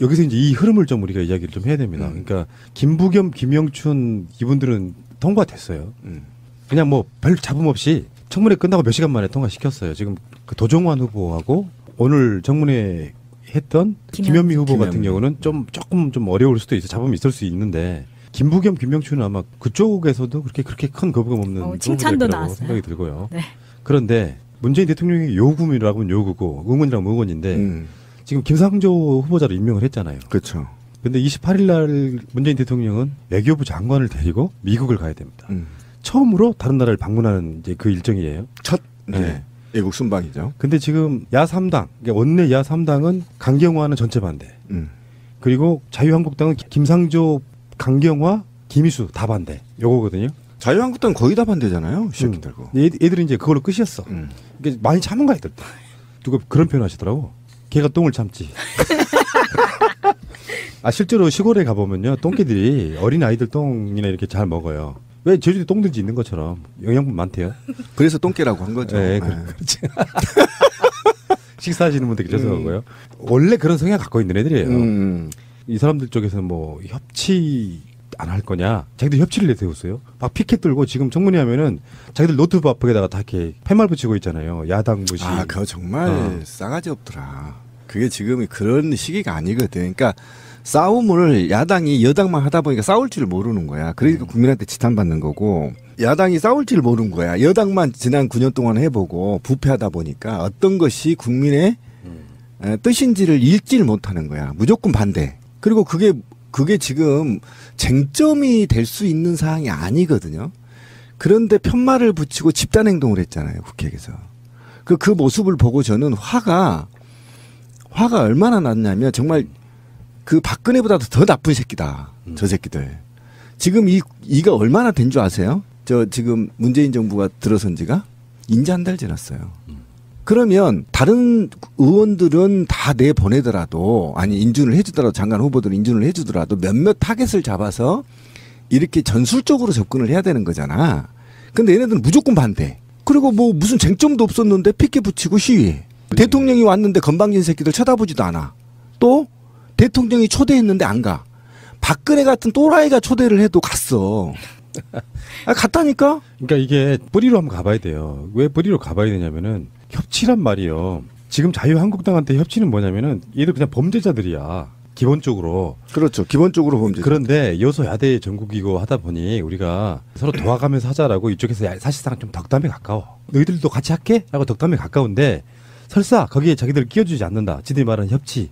여기서 이제 이 흐름을 좀 우리가 이야기를 좀 해야 됩니다. 그러니까 김부겸, 김영춘 이분들은 통과됐어요. 그냥 뭐 별 잡음 없이 청문회 끝나고 몇 시간 만에 통과시켰어요. 지금 그 도정환 후보하고 오늘 청문회 했던 김현미 후보 같은 경우는 조금 좀 어려울 수도 있어. 잡음이 있을 수 있는데 김부겸, 김영춘은 아마 그쪽에서도 그렇게 큰 거부감 없는 칭찬도 나왔어요. 생각이 들고요. 네. 그런데 문재인 대통령이 요구이라고 하면 요구고 응원이라면 응원인데 지금 김상조 후보자로 임명을 했잖아요. 그렇죠. 근데 28일 날 문재인 대통령은 외교부 장관을 데리고 미국을 가야 됩니다. 처음으로 다른 나라를 방문하는 이제 그 일정이에요. 첫 네. 외국 순방이죠. 근데 지금 야3당, 그러니까 원내 야3당은 강경화는 전체 반대. 그리고 자유한국당은 김상조, 강경화, 김희수 다 반대. 요거거든요. 자유한국당 거의 다 반대잖아요. 새끼들. 얘들이 이제 그걸로 끝이었어. 이게 많이 참은 거야, 애들. 누가 그런 표현 하시더라고. 걔가 똥을 참지. 실제로 시골에 가보면요. 똥개들이 어린 아이들 똥이나 이렇게 잘 먹어요. 왜 제주도에 똥들지 있는 것처럼 영양분 많대요. 그래서 똥개라고 한 거죠. 네, 그렇지. 식사하시는 분들 죄송하고요. 원래 그런 성향 갖고 있는 애들이에요. 이 사람들 쪽에서는 뭐 협치 안 할 거냐. 자기들 협치를 내세웠어요. 막 피켓 들고 지금 청문회 하면은 자기들 노트북 앞에다가 다 이렇게 팻말 붙이고 있잖아요. 야당 무시. 그거 정말 싸가지 없더라. 그게 지금 그런 시기가 아니거든. 그러니까 싸움을 야당이 여당만 하다 보니까 싸울 줄 모르는 거야. 그러니까 국민한테 지탄받는 거고 야당이 싸울 줄 모르는 거야. 여당만 지난 9년 동안 해보고 부패하다 보니까 어떤 것이 국민의 뜻인지를 읽지를 못하는 거야. 무조건 반대. 그리고 그게 지금 쟁점이 될 수 있는 사항이 아니거든요. 그런데 편말을 붙이고 집단행동을 했잖아요. 국회에서. 그 모습을 보고 저는 화가 얼마나 났냐면 정말 그 박근혜보다도 더 나쁜 새끼다. 저 새끼들. 지금 이가 얼마나 된 줄 아세요? 지금 문재인 정부가 들어선 지가 인제 한 달 지났어요. 그러면 다른 의원들은 다 내보내더라도 인준을 해주더라도 장관 후보들은 인준을 해주더라도 몇몇 타겟을 잡아서 이렇게 전술적으로 접근을 해야 되는 거잖아. 근데 얘네들은 무조건 반대. 그리고 뭐 무슨 쟁점도 없었는데 피켓 붙이고 시위해. 대통령이 왔는데 건방진 새끼들 쳐다보지도 않아. 또 대통령이 초대했는데 안 가. 박근혜 같은 또라이가 초대를 해도 갔어. 갔다니까? 그러니까 이게 뿌리로 한번 가봐야 돼요. 왜 뿌리로 가봐야 되냐면은 협치란 말이요. 지금 자유한국당한테 협치는 뭐냐면은 얘들 그냥 범죄자들이야. 기본적으로. 그렇죠. 기본적으로 범죄자. 그런데 여소야대 전국이고 하다 보니 우리가 서로 도와가면서 하자라고 이쪽에서 사실상 좀 덕담에 가까워. 너희들도 같이 할게? 라고 덕담에 가까운데 설사 거기에 자기들을 끼워주지 않는다. 지들이 말하는 협치.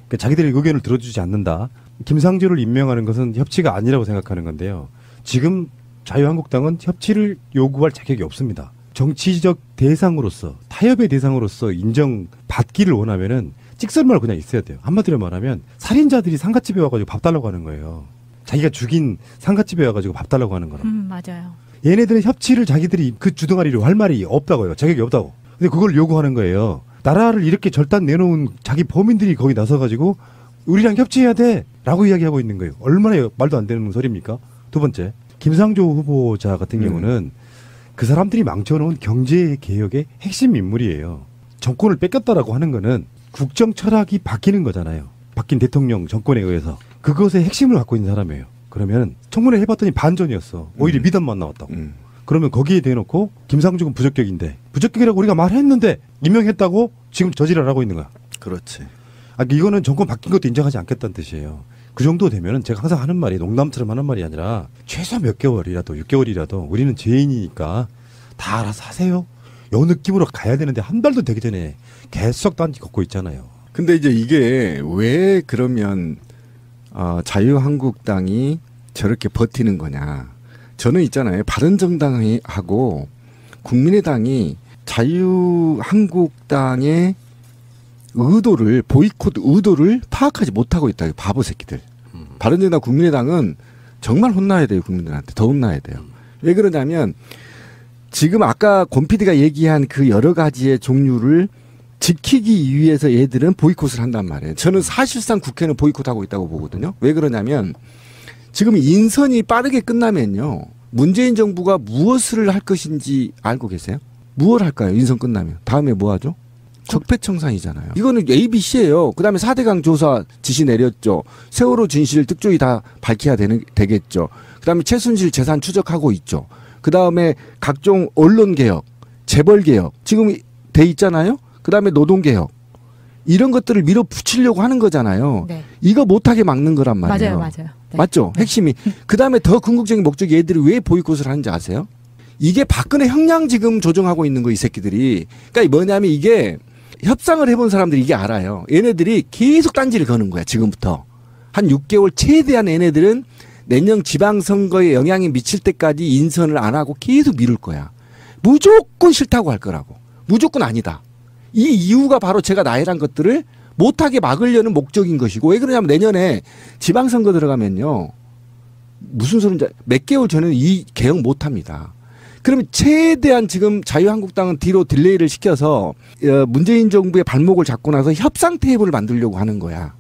그러니까 자기들의 의견을 들어주지 않는다. 김상조를 임명하는 것은 협치가 아니라고 생각하는 건데요. 지금 자유한국당은 협치를 요구할 자격이 없습니다. 정치적 대상으로서 타협의 대상으로서 인정받기를 원하면은 찍설만 그냥 있어야 돼요. 한마디로 말하면 살인자들이 상가집에 와가지고 밥 달라고 하는 거예요. 자기가 죽인 상가집에 와가지고 밥 달라고 하는 거라. 맞아요. 얘네들은 협치를 자기들이 그 주둥아리로 할 말이 없다고요. 자격이 없다고. 근데 그걸 요구하는 거예요. 나라를 이렇게 절단 내놓은 자기 범인들이 거기 나서가지고 우리랑 협치해야 돼 라고 이야기하고 있는 거예요. 얼마나 말도 안 되는 소리입니까? 두 번째, 김상조 후보자 같은 경우는 그 사람들이 망쳐놓은 경제개혁의 핵심 인물이에요. 정권을 뺏겼다라고 하는 거는 국정 철학이 바뀌는 거잖아요. 바뀐 대통령 정권에 의해서. 그것의 핵심을 갖고 있는 사람이에요. 그러면 청문회 해봤더니 반전이었어. 오히려 미담만 나왔다고. 그러면 거기에 대놓고 김상조는 부적격인데 부적격이라고 우리가 말했는데 임명했다고 지금 저지랄 하고 있는 거야. 그렇지. 이거는 정권 바뀐 것도 인정하지 않겠다는 뜻이에요. 그 정도 되면은 제가 항상 하는 말이 농담처럼 하는 말이 아니라 최소 몇 개월이라도 6개월이라도 우리는 죄인이니까 다 알아서 하세요. 요 느낌으로 가야 되는데 한 달도 되기 전에 계속 딴지 걷고 있잖아요. 근데 이제 이게 왜 그러면 자유한국당이 저렇게 버티는 거냐. 저는 있잖아요. 바른정당하고 국민의당이 자유한국당의 의도를 보이콧 의도를 파악하지 못하고 있다. 바보 새끼들. 바른정당 국민의당은 정말 혼나야 돼요. 국민들한테 더 혼나야 돼요. 왜 그러냐면 지금 아까 권 PD가 얘기한 그 여러 가지의 종류를 지키기 위해서 얘들은 보이콧을 한단 말이에요. 저는 사실상 국회는 보이콧하고 있다고 보거든요. 왜 그러냐면 지금 인선이 빠르게 끝나면요. 문재인 정부가 무엇을 할 것인지 알고 계세요? 무엇을 할까요? 인선 끝나면. 다음에 뭐 하죠? 적폐청산이잖아요. 이거는 ABC예요. 그다음에 4대강 조사 지시 내렸죠. 세월호 진실 특조위 다 밝혀야 되겠죠. 그다음에 최순실 재산 추적하고 있죠. 그다음에 각종 언론 개혁, 재벌 개혁 지금 돼 있잖아요. 그다음에 노동 개혁 이런 것들을 밀어붙이려고 하는 거잖아요. 네. 이거 못하게 막는 거란 말이에요. 맞아요. 네. 맞죠? 핵심이. 그다음에 더 궁극적인 목적이 얘들이 왜 보이콧을 하는지 아세요? 이게 박근혜 형량 지금 조정하고 있는 거 이 새끼들이. 그러니까 뭐냐면 이게 협상을 해본 사람들이 이게 알아요. 얘네들이 계속 딴지를 거는 거야 지금부터. 한 6개월 최대한 얘네들은 내년 지방선거에 영향이 미칠 때까지 인선을 안 하고 계속 미룰 거야. 무조건 싫다고 할 거라고. 무조건 아니다. 이 이유가 바로 제가 나열한 것들을 못하게 막으려는 목적인 것이고 왜 그러냐면 내년에 지방선거 들어가면요. 무슨 소리인지 몇 개월 전에는 이 개혁 못합니다. 그러면 최대한 지금 자유한국당은 뒤로 딜레이를 시켜서 문재인 정부의 발목을 잡고 나서 협상 테이블을 만들려고 하는 거야.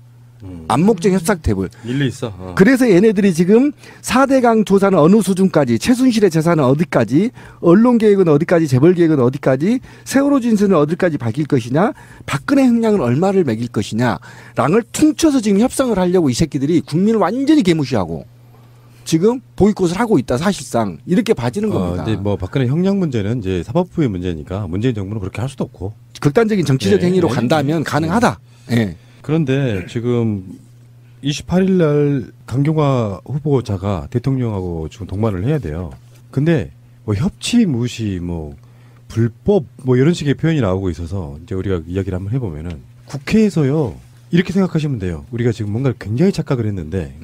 암묵적 협상 테이블. 일리 있어. 그래서 얘네들이 지금 4대강 조사는 어느 수준까지, 최순실의 재산은 어디까지, 언론 계획은 어디까지, 재벌 계획은 어디까지, 세월호 진술은 어디까지 밝힐 것이냐, 박근혜 형량은 얼마를 매길 것이냐, 랑을 퉁쳐서 지금 협상을 하려고 이 새끼들이 국민을 완전히 개무시하고 지금 보이콧을 하고 있다 사실상 이렇게 봐지는 겁니다. 이제 뭐 박근혜 형량 문제는 이제 사법부의 문제니까 문재인 정부는 그렇게 할 수도 없고 극단적인 정치적 행위로 간다면 가능하다. 예. 그런데 지금 28일 날 강경화 후보자가 대통령하고 지금 동반을 해야 돼요. 근데 뭐 협치 무시 뭐 불법 뭐 이런 식의 표현이 나오고 있어서 이제 우리가 이야기를 한번 해보면은 국회에서요 이렇게 생각하시면 돼요. 우리가 지금 뭔가 굉장히 착각을 했는데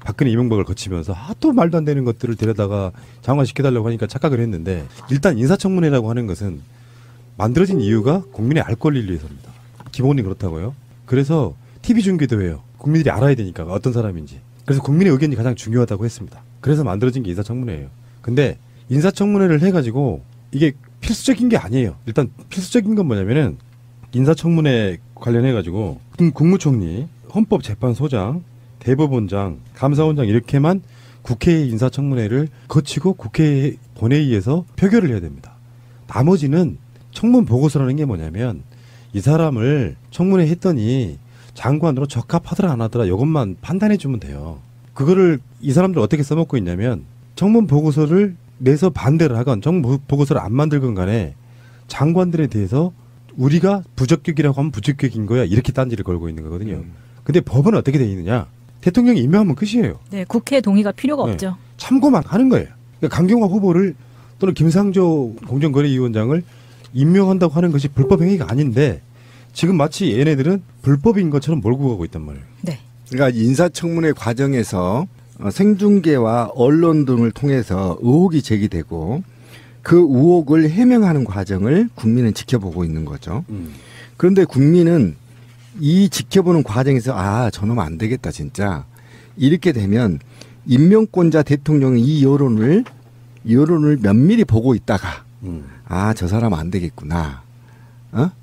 박근혜 이명박을 거치면서 하도 말도 안 되는 것들을 데려다가 장관시켜달라고 하니까 착각을 했는데 일단 인사청문회라고 하는 것은 만들어진 이유가 국민의 알 권리를 위해서입니다. 기본이 그렇다고요. 그래서 TV 중계도 해요. 국민들이 알아야 되니까 어떤 사람인지. 그래서 국민의 의견이 가장 중요하다고 했습니다. 그래서 만들어진 게 인사청문회예요. 근데 인사청문회를 해가지고 이게 필수적인 게 아니에요. 일단 필수적인 건 뭐냐면은 인사청문회 관련해가지고 국무총리, 헌법재판소장, 대법원장, 감사원장 이렇게만 국회 인사청문회를 거치고 국회 본회의에서 표결을 해야 됩니다. 나머지는 청문 보고서라는 게 뭐냐면 이 사람을 청문회 했더니 장관으로 적합하더라 안 하더라 이것만 판단해 주면 돼요. 그거를 이 사람들 어떻게 써먹고 있냐면 청문 보고서를 내서 반대를 하건 청문 보고서를 안 만들건 간에 장관들에 대해서 우리가 부적격이라고 하면 부적격인 거야 이렇게 딴지를 걸고 있는 거거든요. 근데 법은 어떻게 돼 있느냐. 대통령이 임명하면 끝이에요. 네, 국회 동의가 필요가 네. 없죠. 참고만 하는 거예요. 그러니까 강경화 후보를 또는 김상조 공정거래위원장을 임명한다고 하는 것이 불법 행위가 아닌데 지금 마치 얘네들은 불법인 것처럼 몰고 가고 있단 말이에요. 네. 그러니까 인사청문회 과정에서 생중계와 언론 등을 통해서 의혹이 제기되고 그 의혹을 해명하는 과정을 국민은 지켜보고 있는 거죠. 그런데 국민은 이 지켜보는 과정에서 아 저놈 안 되겠다 진짜 이렇게 되면 임명권자 대통령은 이 여론을 면밀히 보고 있다가 아 저 사람 안 되겠구나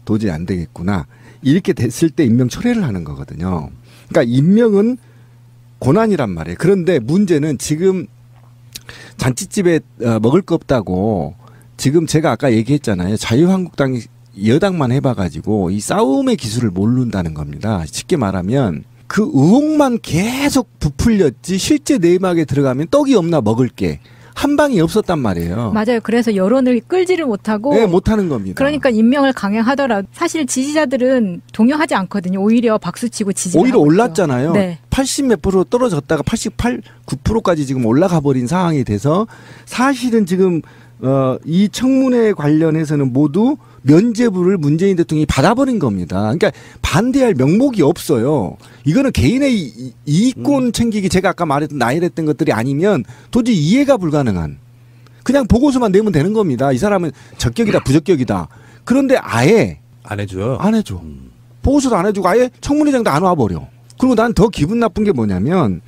도저히 안 되겠구나 이렇게 됐을 때 임명 철회를 하는 거거든요. 그러니까 임명은 고난이란 말이에요. 그런데 문제는 지금 잔치집에 먹을 거 없다고 지금 제가 아까 얘기했잖아요. 자유한국당이 여당만 해봐가지고 이 싸움의 기술을 모른다는 겁니다. 쉽게 말하면 그 의혹만 계속 부풀렸지 실제 내막에 들어가면 떡이 없나 먹을 게 한 방이 없었단 말이에요. 맞아요. 그래서 여론을 끌지를 못하고 네, 못하는 겁니다. 그러니까 임명을 강행하더라도 사실 지지자들은 동요하지 않거든요. 오히려 박수치고 지지를 오히려 하고 올랐잖아요. 네. 80 몇 프로 떨어졌다가 88, 9%까지 지금 올라가 버린 상황이 돼서 사실은 지금 이 청문회 관련해서는 모두 면죄부를 문재인 대통령이 받아버린 겁니다. 그러니까 반대할 명목이 없어요. 이거는 개인의 이익권 챙기기 제가 아까 말했던 나열했던 것들이 아니면 도저히 이해가 불가능한 그냥 보고서만 내면 되는 겁니다. 이 사람은 적격이다 부적격이다. 그런데 아예 안 해줘요. 안 해줘. 보고서도 안 해주고 아예 청문회장도 안 와버려. 그리고 난 더 기분 나쁜 게 뭐냐면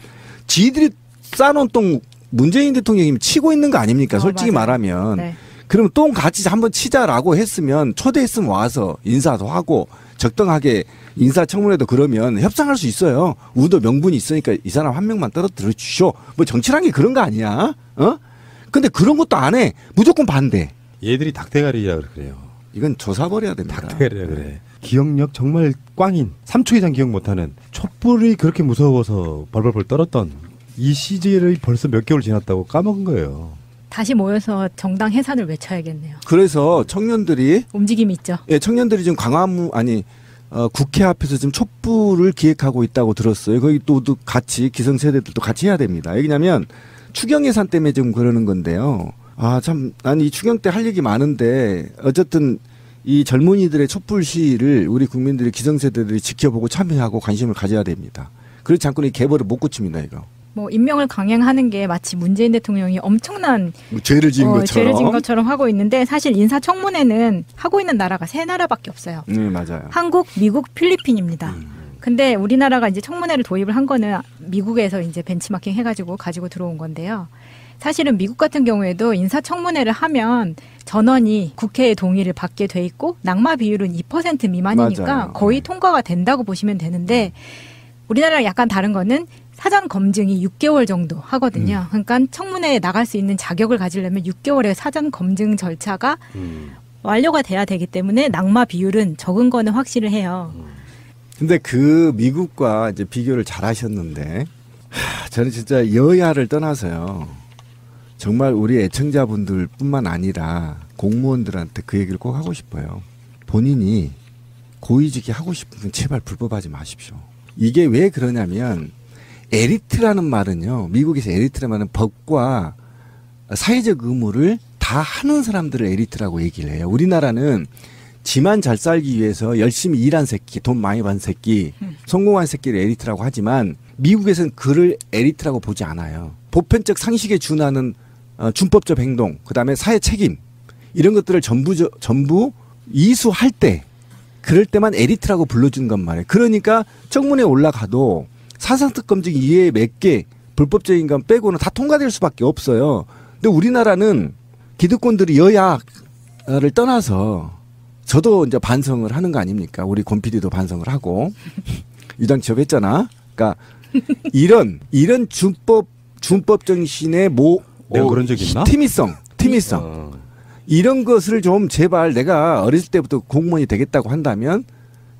지들이 싸놓은 똥 문재인 대통령이 치고 있는 거 아닙니까? 솔직히 맞아요. 말하면. 네. 그러면 똥 같이 한번 치자라고 했으면 초대했으면 와서 인사도 하고 적당하게 인사청문회도 그러면 협상할 수 있어요. 우도 명분이 있으니까 이 사람 한 명만 떨어뜨려 주쇼. 뭐 정치란 게 그런 거 아니야? 근데 그런 것도 안 해. 무조건 반대. 얘들이 닭대가리라 그래요. 이건 조사버려야 됩니다. 닭대가리라 그래. 기억력 정말 꽝인 3초 이상 기억 못하는 촛불이 그렇게 무서워서 벌벌벌 떨었던 이 시절이 벌써 몇 개월 지났다고 까먹은 거예요. 다시 모여서 정당 해산을 외쳐야겠네요. 그래서 청년들이 움직임이 있죠. 예, 청년들이 지금 국회 앞에서 지금 촛불을 기획하고 있다고 들었어요. 거기 또 같이 기성세대들도 같이 해야 됩니다. 왜냐하면 추경 예산 때문에 지금 그러는 건데요. 참, 난 이 추경 때 할 얘기 많은데 어쨌든 이 젊은이들의 촛불 시위를 우리 국민들이 기성세대들이 지켜보고 참여하고 관심을 가져야 됩니다. 그렇지 않고는 이 개벌을 못 고칩니다, 이거. 뭐 임명을 강행하는 게 마치 문재인 대통령이 엄청난 죄를 지은 것처럼. 죄를 지은 것처럼 하고 있는데 사실 인사청문회는 하고 있는 나라가 3나라밖에 없어요. 네, 맞아요. 한국, 미국, 필리핀입니다. 근데 우리나라가 이제 청문회를 도입을 한 거는 미국에서 이제 벤치마킹 해가지고 가지고 들어온 건데요. 사실은 미국 같은 경우에도 인사청문회를 하면 전원이 국회의 동의를 받게 돼 있고 낙마 비율은 2% 미만이니까 맞아요. 거의 통과가 된다고 보시면 되는데 우리나라랑 약간 다른 거는 사전 검증이 6개월 정도 하거든요. 그러니까 청문회에 나갈 수 있는 자격을 가지려면 6개월의 사전 검증 절차가 완료가 돼야 되기 때문에 낙마 비율은 적은 거는 확실해요. 근데 그 미국과 이제 비교를 잘 하셨는데 저는 진짜 여야를 떠나서요. 정말 우리 애청자분들뿐만 아니라 공무원들한테 그 얘기를 꼭 하고 싶어요. 본인이 고위직이 하고 싶으면 제발 불법하지 마십시오. 이게 왜 그러냐면 엘리트라는 말은요. 미국에서 엘리트라는 말은 법과 사회적 의무를 다 하는 사람들을 엘리트라고 얘기를 해요. 우리나라는 지만 잘 살기 위해서 열심히 일한 새끼, 돈 많이 번 새끼, 성공한 새끼를 엘리트라고 하지만 미국에서는 그를 엘리트라고 보지 않아요. 보편적 상식에 준하는 준법적 행동, 그다음에 사회 책임 이런 것들을 전부 이수할 때 그럴 때만 엘리트라고 불러주는 건 말이에요. 그러니까 청문회에 올라가도 사상특 검증 이외에 몇 개 불법적인 건 빼고는 다 통과될 수밖에 없어요. 근데 우리나라는 기득권들이 여야를 떠나서 저도 이제 반성을 하는 거 아닙니까? 우리 권 PD도 반성을 하고 유당 취업했잖아. 그러니까 이런 준법 정신의 내가 그런 적 있나? 팀이성 이런 것을 좀 제발 내가 어렸을 때부터 공무원이 되겠다고 한다면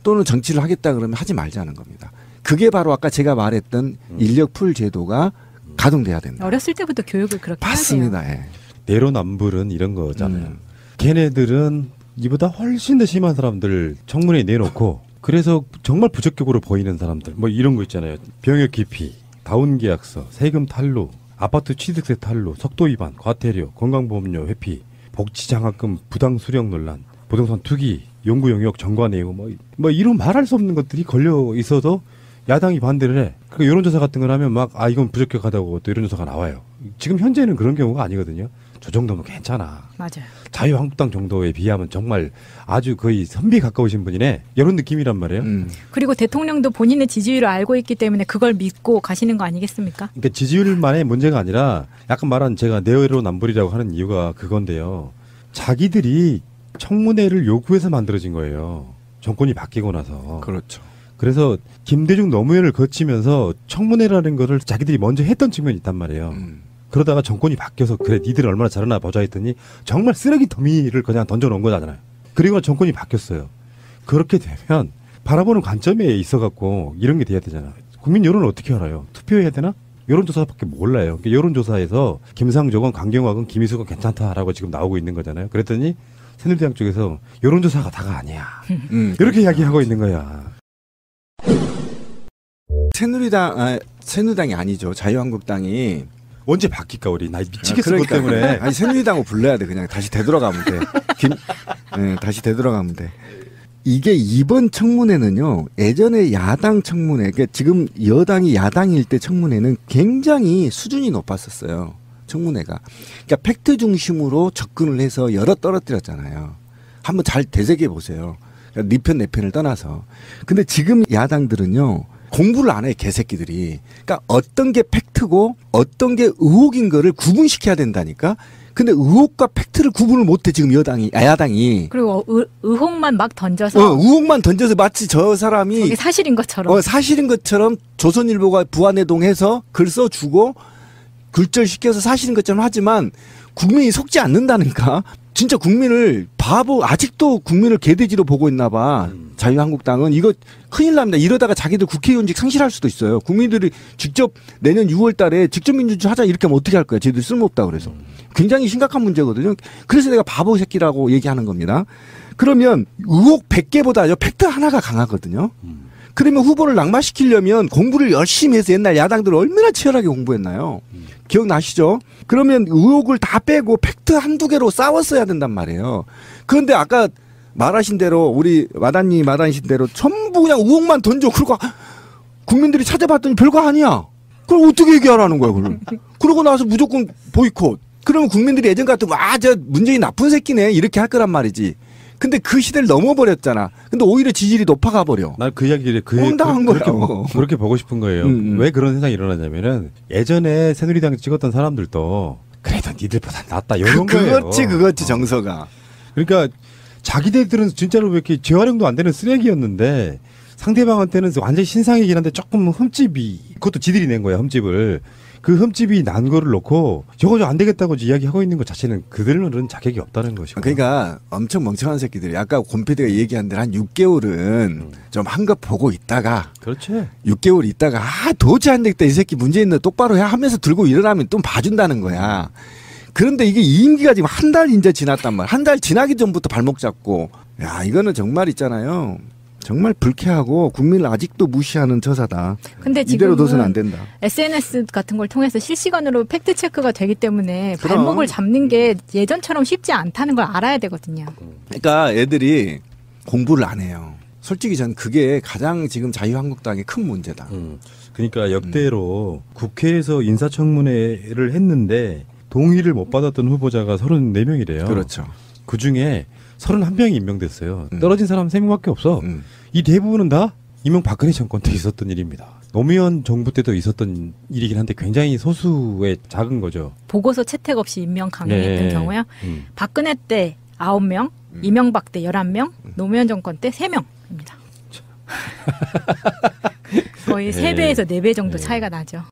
또는 정치를 하겠다 그러면 하지 말자는 겁니다. 그게 바로 아까 제가 말했던 인력풀 제도가 가동돼야 된다. 어렸을 때부터 교육을 그렇게 맞습니다. 해야 돼요. 예. 내로남불은 이런 거잖아요. 걔네들은 이보다 훨씬 더 심한 사람들 청문회에 내놓고 그래서 정말 부적격으로 보이는 사람들 뭐 이런 거 있잖아요. 병역 기피, 다운계약서, 세금 탈루, 아파트 취득세 탈루, 속도 위반, 과태료, 건강보험료 회피, 복지장학금 부당 수령 논란, 부동산 투기, 연구 영역 정과 내용 뭐 이런 말할 수 없는 것들이 걸려 있어도 야당이 반대를 해. 그 여론조사 같은 걸 하면 막 이건 부적격하다고 또 여론조사가 나와요. 지금 현재는 그런 경우가 아니거든요. 저 정도면 괜찮아. 맞아요. 자유한국당 정도에 비하면 정말 아주 거의 선비에 가까우신 분이네. 이런 느낌이란 말이에요. 그리고 대통령도 본인의 지지율을 알고 있기 때문에 그걸 믿고 가시는 거 아니겠습니까? 그러니까 지지율만의 문제가 아니라 약간 말한 제가 내로남불이라고 하는 이유가 그건데요. 자기들이 청문회를 요구해서 만들어진 거예요. 정권이 바뀌고 나서. 그렇죠. 그래서 김대중 노무현을 거치면서 청문회라는 거를 자기들이 먼저 했던 측면이 있단 말이에요. 그러다가 정권이 바뀌어서 그래 니들 얼마나 잘하나 보자 했더니 정말 쓰레기 더미를 그냥 던져놓은 거잖아요. 그리고 정권이 바뀌었어요. 그렇게 되면 바라보는 관점에 있어갖고 이런 게 돼야 되잖아요. 국민 여론을 어떻게 알아요? 투표해야 되나? 여론조사밖에 몰라요. 그러니까 여론조사에서 김상조건, 강경화건, 김희수건 괜찮다라고 지금 나오고 있는 거잖아요. 그랬더니 새누리당 쪽에서 여론조사가 다가 아니야. 이렇게 이야기하고 있는 거야. 새누리당이 아니죠. 자유한국당이 언제 바뀔까 우리 나 미치겠어 그것 때문에. 아니 새누리당을 불러야 돼. 그냥 다시 되돌아가면 돼. 다시 되돌아가면 돼. 이게 이번 청문회는요. 예전에 야당 청문회, 그러니까 지금 여당이 야당일 때 청문회는 굉장히 수준이 높았었어요. 청문회가. 그러니까 팩트 중심으로 접근을 해서 열어 떨어뜨렸잖아요. 한번 잘 되새겨 보세요. 그러니까 네 편 내 편을 떠나서. 근데 지금 야당들은요. 공부를 안 해, 개새끼들이. 그러니까 어떤 게 팩트고 어떤 게 의혹인 거를 구분시켜야 된다니까. 근데 의혹과 팩트를 구분을 못해 지금 야당이. 그리고 의혹만 막 던져서. 의혹만 던져서 마치 저 사람이 저게 사실인 것처럼. 사실인 것처럼 조선일보가 부안해동해서 글 써주고 글절시켜서 사실인 것처럼 하지만 국민이 속지 않는다니까. 진짜 국민을 바보 아직도 국민을 개돼지로 보고 있나 봐. 자유한국당은 이거 큰일 납니다. 이러다가 자기들 국회의원직 상실할 수도 있어요. 국민들이 직접 내년 6월 달에 직접 민주주의 하자 이렇게 하면 어떻게 할 거야. 쟤들 쓸모없다 그래서. 굉장히 심각한 문제거든요. 그래서 내가 바보 새끼라고 얘기하는 겁니다. 그러면 의혹 100개보다요. 팩트 하나가 강하거든요. 그러면 후보를 낙마시키려면 공부를 열심히 해서 옛날 야당들 얼마나 치열하게 공부했나요? 기억나시죠? 그러면 의혹을 다 빼고 팩트 한두 개로 싸웠어야 된단 말이에요. 그런데 아까 말하신 대로 우리 마단님 말하신 대로 전부 그냥 의혹만 던져. 그러고 국민들이 찾아봤더니 별거 아니야. 그럼 어떻게 얘기하라는 거야, 그럼. 그러고 나서 무조건 보이콧. 그러면 국민들이 예전 같으면 저 문재인 나쁜 새끼네 이렇게 할 거란 말이지. 근데 그 시대를 넘어버렸잖아. 근데 오히려 지지율이 높아가 버려. 난 그 이야기를 황당한 그렇게 보고 싶은 거예요. 왜 그런 세상이 일어나냐면은 예전에 새누리당 찍었던 사람들도 그래도 니들보다 낫다 이런 거예요. 그거지 정서가. 그러니까 자기들은 진짜로 왜 이렇게 재활용도 안 되는 쓰레기였는데 상대방한테는 완전히 신상이긴 한데 조금 흠집이 그것도 지들이 낸 거야 흠집을. 그 흠집이 난 거를 놓고 저거 안 되겠다고 이야기하고 있는 것 자체는 그들은 자격이 없다는 것이고. 그러니까 엄청 멍청한 새끼들이 아까 권 PD가 얘기한 대로 한 6개월은 좀 한껏 보고 있다가 그렇지. 6개월 있다가 도저히 안 되겠다 이 새끼 문재인 똑바로 해 하면서 들고 일어나면 또 봐준다는 거야. 그런데 이게 임기가 지금 한 달 이제 지났단 말이야. 한 달 지나기 전부터 발목 잡고 야 이거는 정말 있잖아요. 정말 불쾌하고 국민을 아직도 무시하는 처사다. 근데 이대로 둬서는 안 된다. SNS 같은 걸 통해서 실시간으로 팩트 체크가 되기 때문에 그럼. 발목을 잡는 게 예전처럼 쉽지 않다는 걸 알아야 되거든요. 그러니까 애들이 공부를 안 해요. 솔직히 전 그게 가장 지금 자유한국당의 큰 문제다. 그러니까 역대로 국회에서 인사청문회를 했는데 동의를 못 받았던 후보자가 34명이래요. 그렇죠. 그중에 31명이 임명됐어요. 떨어진 사람 3명밖에 없어. 이 대부분은 다 이명박근혜 정권 때 있었던 일입니다. 노무현 정부 때도 있었던 일이긴 한데 굉장히 소수의 작은 거죠. 보고서 채택 없이 임명 강행했던 네. 경우요. 박근혜 때 9명, 이명박 때 11명, 노무현 정권 때 3명입니다. 거의 3배에서 4배 정도 차이가 나죠.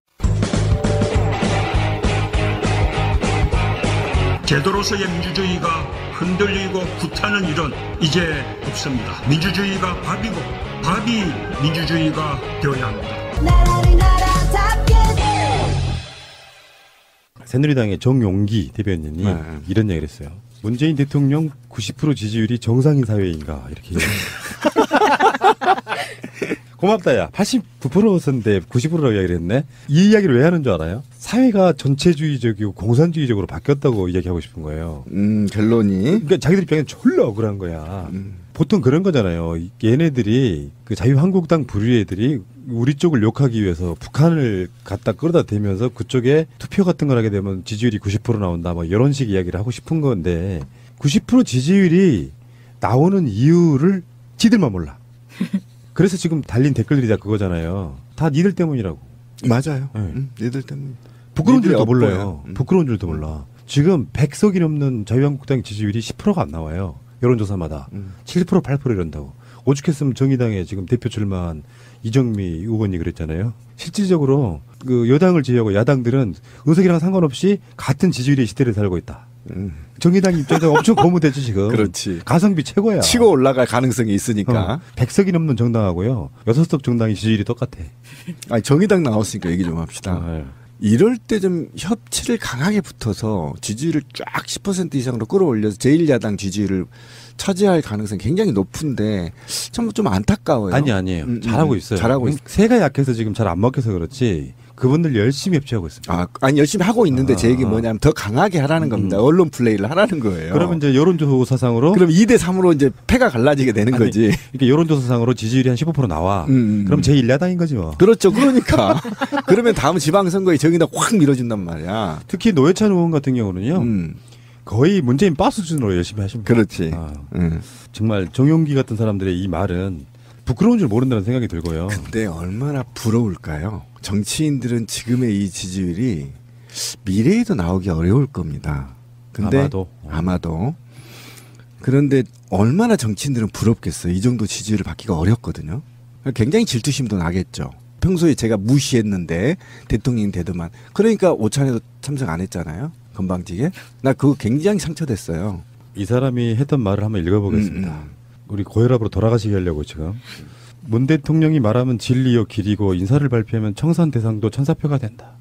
제도로서의 민주주의가 흔들리고 구타는 일은 이제 없습니다. 민주주의가 밥이고 밥이 민주주의가 되어야 합니다. 새누리당의 정용기 대변인이 이런 얘기를 했어요. 문재인 대통령 90% 지지율이 정상인 사회인가 이렇게 고맙다 야 89%였는데 90%라고 이야기를 했네. 이 이야기를 왜 하는 줄 알아요? 사회가 전체주의적이고 공산주의적으로 바뀌었다고 이야기하고 싶은 거예요. 결론이 그러니까 자기들 입장엔 졸라 억울한 거야. 보통 그런 거잖아요. 얘네들이 그 자유한국당 부류 애들이 우리 쪽을 욕하기 위해서 북한을 갖다 끌어다 대면서 그쪽에 투표 같은 걸 하게 되면 지지율이 90% 나온다 뭐 이런 식 이야기를 하고 싶은 건데 90% 지지율이 나오는 이유를 지들만 몰라. 그래서 지금 달린 댓글들이 다 그거잖아요. 다 니들 때문이라고. 맞아요. 네. 니들 때문. 부끄러운 줄도 엎어요. 몰라요. 부끄러운 줄도 몰라. 지금 100석이 넘는 자유한국당 지지율이 10%가 안 나와요. 여론조사마다. 7% 8% 이런다고. 오죽했으면 정의당에 지금 대표 출마한 이정미 의원이 그랬잖아요. 실질적으로 그 여당을 제외하고 야당들은 의석이랑 상관없이 같은 지지율의 시대를 살고 있다. 정의당 입장에서 엄청 고무되죠 지금. 그렇지. 가성비 최고야. 치고 올라갈 가능성이 있으니까. 100석이 넘는 정당하고요. 6석 정당이 지지율이 똑같아. 아니 정의당 나왔으니까 얘기 좀 합시다. 네. 이럴 때 좀 협치를 강하게 붙어서 지지율을 쫙 10% 이상으로 끌어올려서 제1야당 지지율을 차지할 가능성이 굉장히 높은데 좀 안타까워요. 아니에요. 잘하고 있어요. 잘하고 있어요. 새가 약해서 지금 잘 안 먹혀서 그렇지. 그분들 열심히 협치하고 있습니다. 아니 열심히 하고 있는데 제 얘기 뭐냐면 더 강하게 하라는 겁니다. 언론 플레이를 하라는 거예요. 그러면 이제 여론조사상으로 그럼 2대 3으로 이제 패가 갈라지게 되는 거지. 이렇게 여론조사상으로 지지율이 한 15% 나와. 그럼 제1야당인 거지 뭐. 그렇죠. 그러니까 그러면 다음 지방선거에 정의당 확 밀어준단 말이야. 특히 노회찬 의원 같은 경우는요. 거의 문재인 빠스 수준으로 열심히 하십니다. 그렇지. 정말 정용기 같은 사람들의 이 말은 부끄러운 줄 모른다는 생각이 들고요. 근데 얼마나 부러울까요? 정치인들은 지금의 이 지지율이 미래에도 나오기 어려울 겁니다. 근데 아마도. 그런데 얼마나 정치인들은 부럽겠어요. 이 정도 지지율을 받기가 어렵거든요. 굉장히 질투심도 나겠죠. 평소에 제가 무시했는데 대통령이 되더만. 그러니까 오찬에도 참석 안 했잖아요. 건방지게. 나 그거 굉장히 상처됐어요. 이 사람이 했던 말을 한번 읽어보겠습니다. 우리 고혈압으로 돌아가시게 하려고 지금. 문 대통령이 말하면 진리요 길이고 인사를 발표하면 청산 대상도 천사표가 된다.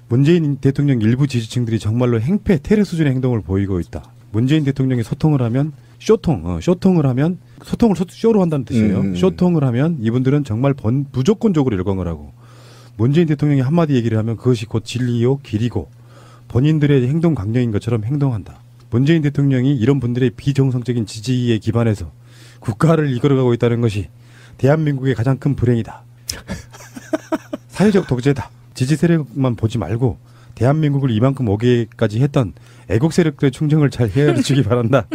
문재인 대통령 일부 지지층들이 정말로 행패 테러 수준의 행동을 보이고 있다. 문재인 대통령이 소통을 하면 쇼통을 하면 소통을 쇼로 한다는 뜻이에요. 쇼통을 하면 이분들은 정말 무조건적으로 일광을 하고 문재인 대통령이 한마디 얘기를 하면 그것이 곧 진리요 길이고 본인들의 행동 강령인 것처럼 행동한다. 문재인 대통령이 이런 분들의 비정상적인 지지에 기반해서 국가를 이끌어가고 있다는 것이 대한민국의 가장 큰 불행이다. 사회적 독재다. 지지 세력만 보지 말고 대한민국을 이만큼 오게까지 했던 애국 세력들의 충정을 잘 헤아려 주기 바란다.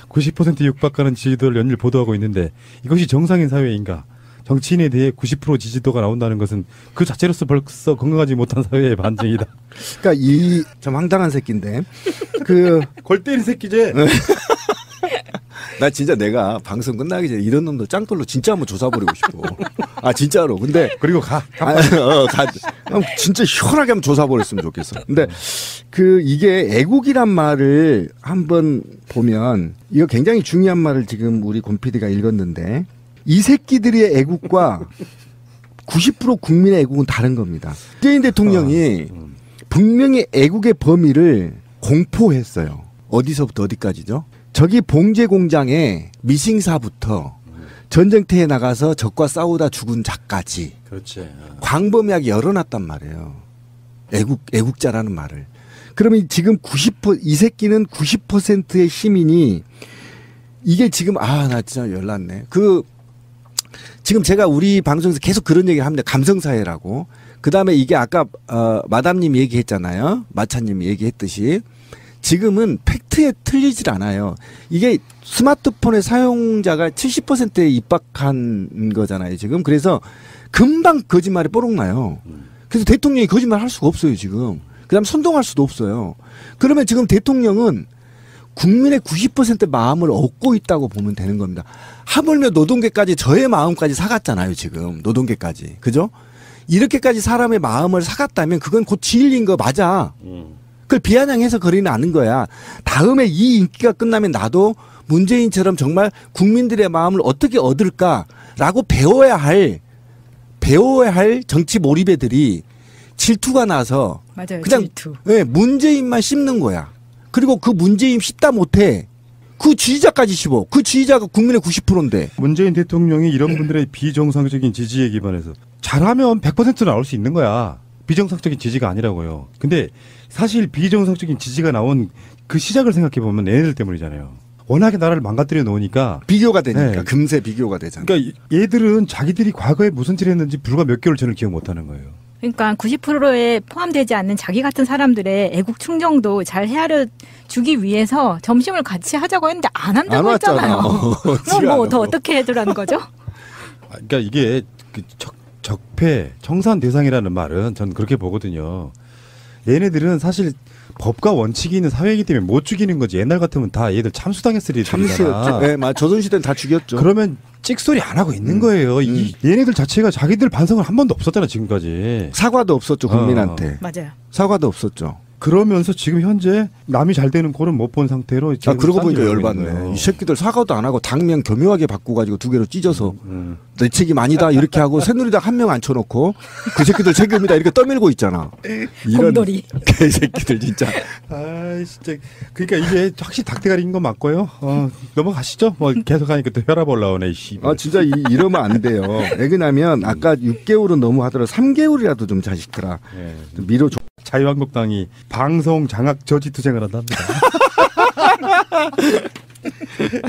90% 육박하는 지지도를 연일 보도하고 있는데 이것이 정상인 사회인가? 정치인에 대해 90% 지지도가 나온다는 것은 그 자체로서 벌써 건강하지 못한 사회의 반증이다. 그러니까 이 참 황당한 새끼인데 골 때린 새끼지. 나 진짜 내가 방송 끝나기 전에 이런 놈들 짱돌로 진짜 한번 조사버리고 싶어. 아 진짜로. 근데 그리고 가. 진짜 시원하게 한번 조사버렸으면 좋겠어. 근데 이게 애국이란 말을 한번 보면 이거 굉장히 중요한 말을 지금 우리 권 PD가 읽었는데 이 새끼들의 애국과 90% 국민의 애국은 다른 겁니다. 문재인 대통령이 분명히 애국의 범위를 공포했어요. 어디서부터 어디까지죠? 저기 봉제 공장에 미싱사부터 전쟁터에 나가서 적과 싸우다 죽은 자까지. 그렇지. 광범위하게 열어놨단 말이에요. 애국자라는 말을. 그러면 지금 이 새끼는 90%의 시민이 이게 지금 나 진짜 열났네. 지금 제가 우리 방송에서 계속 그런 얘기를 합니다. 감성사회라고. 그 다음에 이게 아까 마담님 얘기했잖아요. 마차님 얘기했듯이. 지금은 팩트에 틀리질 않아요. 이게 스마트폰의 사용자가 70%에 입박한 거잖아요, 지금. 그래서 금방 거짓말이 뽀록 나요. 그래서 대통령이 거짓말 할 수가 없어요, 지금. 그 다음 선동할 수도 없어요. 그러면 지금 대통령은 국민의 90% 마음을 얻고 있다고 보면 되는 겁니다. 하물며 노동계까지 저의 마음까지 사갔잖아요, 지금. 노동계까지. 그죠? 이렇게까지 사람의 마음을 사갔다면 그건 곧 진리인 거 맞아. 그걸 비아냥해서 거리는 않은 거야. 다음에 이 인기가 끝나면 나도 문재인처럼 정말 국민들의 마음을 어떻게 얻을까라고 배워야 할 정치 몰입애들이 질투가 나서 맞아요. 그냥 질투. 네, 문재인만 씹는 거야. 그리고 그 문재인 씹다 못해 그 지지자까지 씹어. 그 지지자가 국민의 90%인데. 문재인 대통령이 이런 분들의 비정상적인 지지에 기반해서 잘하면 100% 나올 수 있는 거야. 비정상적인 지지가 아니라고요. 근데 사실 비정상적인 지지가 나온 그 시작을 생각해 보면 얘네들 때문이잖아요. 워낙에 나라를 망가뜨려 놓으니까 비교가 되니까. 네. 금세 비교가 되잖아. 그러니까 얘들은 자기들이 과거에 무슨 짓을 했는지 불과 몇 개월 전을 기억 못 하는 거예요. 그러니까 90%에 포함되지 않는 자기 같은 사람들의 애국 충정도 잘 헤아려 주기 위해서 점심을 같이 하자고 했는데 안 한다고 했잖아요. 그럼 더 어떻게 해두라는 거죠? 그러니까 이게 적폐, 청산 대상이라는 말은 전 그렇게 보거든요. 얘네들은 사실 법과 원칙이 있는 사회이기 때문에 못 죽이는 거지. 옛날 같으면 다 얘들 참수당했을 일이잖아. 네, 조선시대는 다 죽였죠. 그러면 찍소리 안 하고 있는 거예요. 얘네들 자체가 자기들 반성을 한 번도 없었잖아, 지금까지. 사과도 없었죠, 국민한테. 맞아요. 사과도 없었죠. 그러면서 지금 현재 남이 잘 되는 꼴은 못 본 상태로. 그러고 보니까 열받네. 이 새끼들 사과도 안 하고 당면 교묘하게 바꿔가지고 두 개로 찢어서 내 책임 아니다 이렇게 하고 새누리당 한 명 앉혀놓고 그 새끼들 책임이다 이렇게 떠밀고 있잖아. 이런 곰돌이. 개새끼들 진짜. 아 진짜. 그러니까 이게 확실히 닭대가리인 거 맞고요. 넘어가시죠. 뭐 계속 하니까 또 혈압 올라오네. 진짜 이러면 안 돼요. 왜 그러냐면 아까 6개월은 너무 하더라도 3개월이라도 좀 자식들아. 예. 좀 밀어줘. 자유한국당이 방송 장악 저지 투쟁을 한답니다.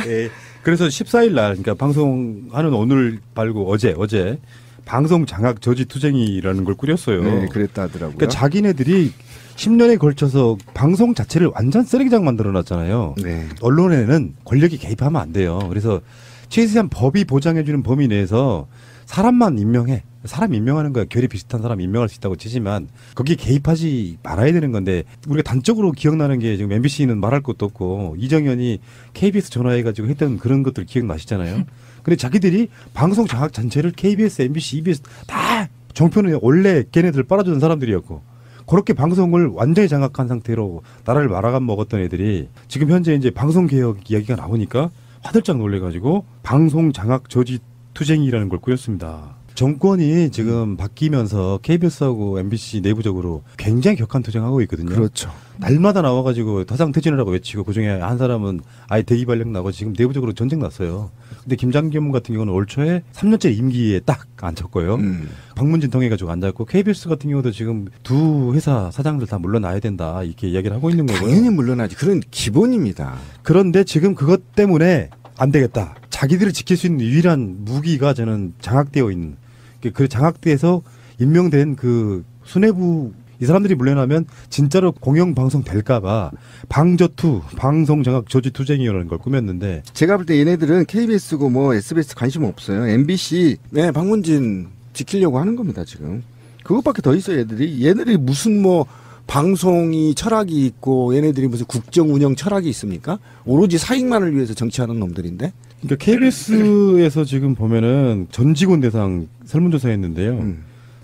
예, 그래서 14일 날, 그러니까 방송하는 오늘 말고 어제 방송 장악 저지 투쟁이라는 걸 꾸렸어요. 네, 그랬다 하더라고요. 그러니까 자기네들이 10년에 걸쳐서 방송 자체를 완전 쓰레기장 만들어놨잖아요. 네. 언론에는 권력이 개입하면 안 돼요. 그래서 최소한 법이 보장해주는 범위 내에서 사람만 임명해. 사람 임명하는 거야. 결이 비슷한 사람 임명할 수 있다고 치지만 거기에 개입하지 말아야 되는 건데 우리가 단적으로 기억나는 게 지금 MBC는 말할 것도 없고 이정현이 KBS 전화해가지고 했던 그런 것들 기억나시잖아요. 근데 자기들이 방송 장악 전체를 KBS, MBC, EBS 다 정표는 원래 걔네들 빨아주는 사람들이었고 그렇게 방송을 완전히 장악한 상태로 나라를 말아간 먹었던 애들이 지금 현재 이제 방송 개혁 이야기가 나오니까 화들짝 놀래가지고 방송 장악 저지 투쟁이라는 걸 꾸렸습니다. 정권이 지금 바뀌면서 KBS하고 MBC 내부적으로 굉장히 격한 투쟁하고 있거든요. 그렇죠. 날마다 나와가지고 타상퇴진이라고 외치고 그중에 한 사람은 아예 대기발령 나고 지금 내부적으로 전쟁 났어요. 근데 김장겸 같은 경우는 올 초에 3년째 임기에 딱 앉혔고요. 박문진 통해가지고 앉았고 KBS 같은 경우도 지금 두 회사 사장들 다 물러나야 된다 이렇게 이야기를 하고 있는 거고요. 당연히 물러나지. 그런 기본입니다. 그런데 지금 그것 때문에 안 되겠다. 자기들을 지킬 수 있는 유일한 무기가 저는 장악되어 있는 그 장악돼서 임명된 그 수뇌부 이 사람들이 물러나면 진짜로 공영방송 될까봐 방저투 방송 장악 저지 투쟁이라는 걸 꾸몄는데 제가 볼 때 얘네들은 KBS고 뭐 SBS 관심 없어요. MBC 네 박문진 지키려고 하는 겁니다 지금. 그것밖에 더 있어요 얘네들이 무슨 뭐 방송이 철학이 있고 얘네들이 무슨 국정 운영 철학이 있습니까? 오로지 사익만을 위해서 정치하는 놈들인데. 그러니까 KBS에서 지금 보면은 전 직원 대상 설문조사했는데요.